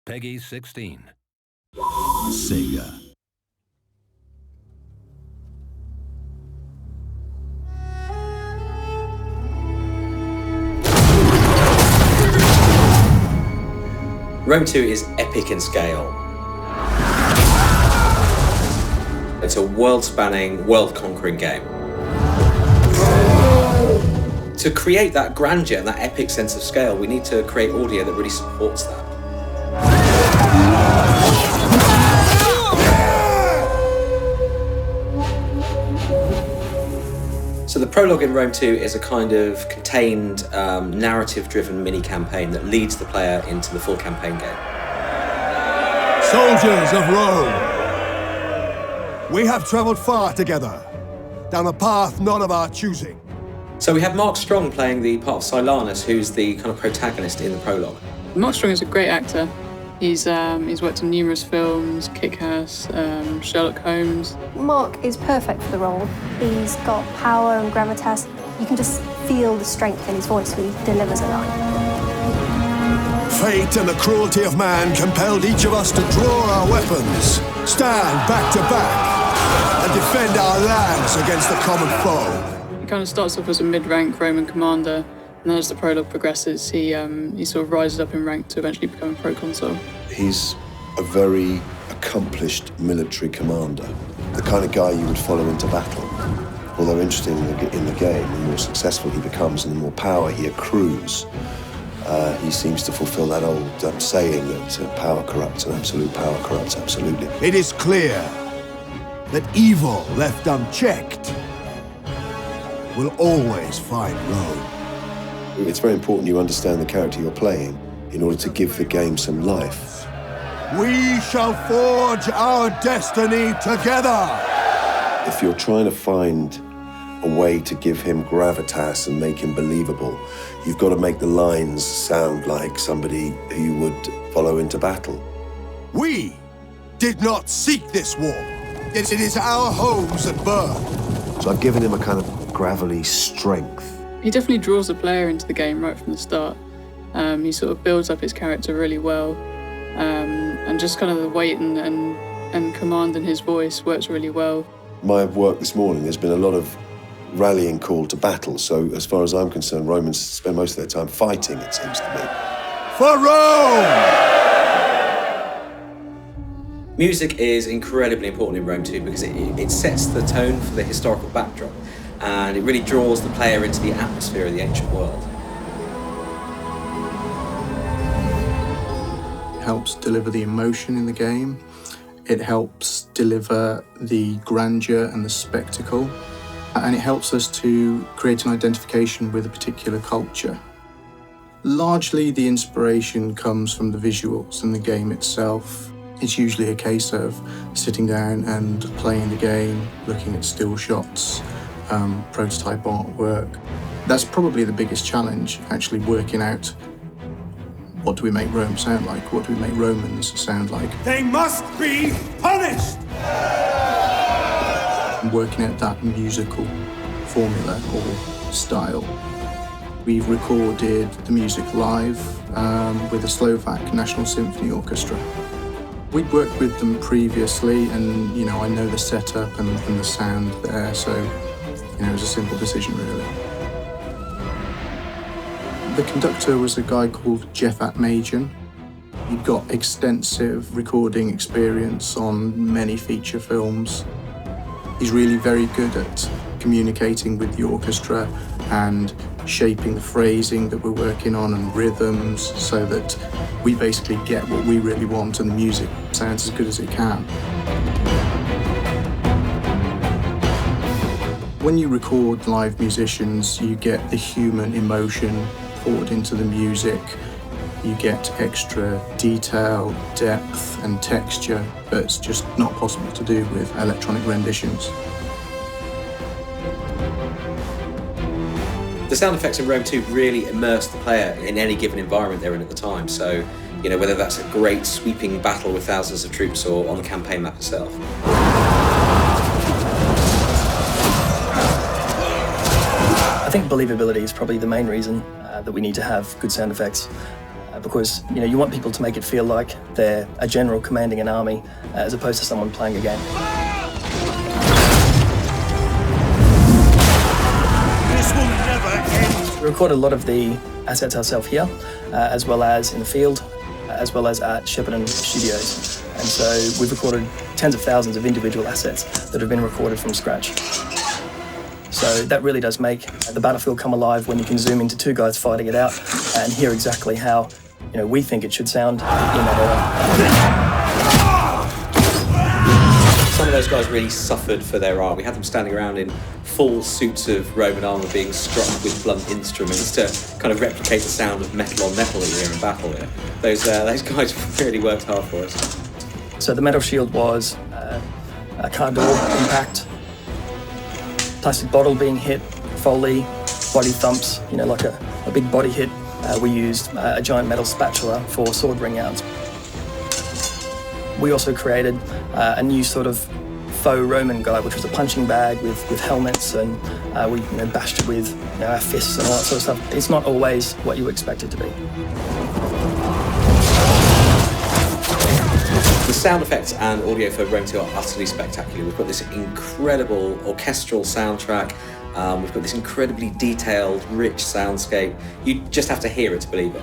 Peggy 16. Sega. Rome 2 is epic in scale. It's a world-spanning, world-conquering game. To create that grandeur and that epic sense of scale, we need to create audio that really supports that. So the prologue in Rome 2 is a kind of contained, narrative-driven mini-campaign that leads the player into the full campaign game. Soldiers of Rome, we have travelled far together, down a path not of our choosing. So we have Mark Strong playing the part of Silanus, who's the kind of protagonist in the prologue. Mark Strong is a great actor. He's worked in numerous films, Kick-Ass, Sherlock Holmes. Mark is perfect for the role. He's got power and gravitas. You can just feel the strength in his voice when he delivers a line. Fate and the cruelty of man compelled each of us to draw our weapons, stand back to back, and defend our lands against the common foe. He kind of starts off as a mid-rank Roman commander, and then as the prologue progresses, he sort of rises up in rank to eventually become a proconsul. He's a very accomplished military commander, the kind of guy you would follow into battle. Although interesting in the game, the more successful he becomes and the more power he accrues, he seems to fulfill that old saying that power corrupts and absolute power corrupts absolutely. It is clear that evil left unchecked will always find Rome. It's very important you understand the character you're playing in order to give the game some life. We shall forge our destiny together! If you're trying to find a way to give him gravitas and make him believable, you've got to make the lines sound like somebody who you would follow into battle. We did not seek this war. It is our homes that burn. So I've given him a kind of gravelly strength. He definitely draws the player into the game right from the start. He sort of builds up his character really well, and just kind of the weight and command in his voice works really well. My work this morning, there's been a lot of rallying call to battle, so as far as I'm concerned, Romans spend most of their time fighting, it seems to me. For Rome! Music is incredibly important in Rome 2 because it sets the tone for the historical backdrop, and it really draws the player into the atmosphere of the ancient world. It helps deliver the emotion in the game. It helps deliver the grandeur and the spectacle. And it helps us to create an identification with a particular culture. Largely, the inspiration comes from the visuals and the game itself. It's usually a case of sitting down and playing the game, looking at still shots, prototype artwork. That's probably the biggest challenge, actually working out what do we make Rome sound like, what do we make Romans sound like. They must be punished! And working out that musical formula or style. We've recorded the music live with the Slovak National Symphony Orchestra. We'd worked with them previously, and I know the setup and the sound there, so it was a simple decision really. The conductor was a guy called Jeff Atmajan. He'd got extensive recording experience on many feature films. He's really very good at communicating with the orchestra and shaping the phrasing that we're working on and rhythms so that we basically get what we really want and the music sounds as good as it can. When you record live musicians, you get the human emotion poured into the music. You get extra detail, depth and texture that's just not possible to do with electronic renditions. The sound effects in Rome 2 really immerse the player in any given environment they're in at the time. So, whether that's a great sweeping battle with thousands of troops or on the campaign map itself. I think believability is probably the main reason that we need to have good sound effects. because you want people to make it feel like they're a general commanding an army as opposed to someone playing a game. This will never end. We recorded a lot of the assets ourselves here, as well as in the field, as well as at Shepparton Studios. And so we've recorded tens of thousands of individual assets that have been recorded from scratch. So that really does make the battlefield come alive when you can zoom into two guys fighting it out and hear exactly how we think it should sound in that era. Some of those guys really suffered for their art. We had them standing around in full suits of Roman armour being struck with blunt instruments to kind of replicate the sound of metal on metal that you hear in battle. Those guys really worked hard for us. So the metal shield was a car door impact, plastic bottle being hit, foley, body thumps, like a big body hit. We used a giant metal spatula for sword ring outs. We also created a new sort of faux Roman guy, which was a punching bag with helmets, and we bashed it with our fists and all that sort of stuff. It's not always what you expect it to be. The sound effects and audio for Rome 2 are utterly spectacular. We've got this incredible orchestral soundtrack. We've got this incredibly detailed, rich soundscape. You just have to hear it to believe it.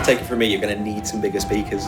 Take it from me, you're going to need some bigger speakers.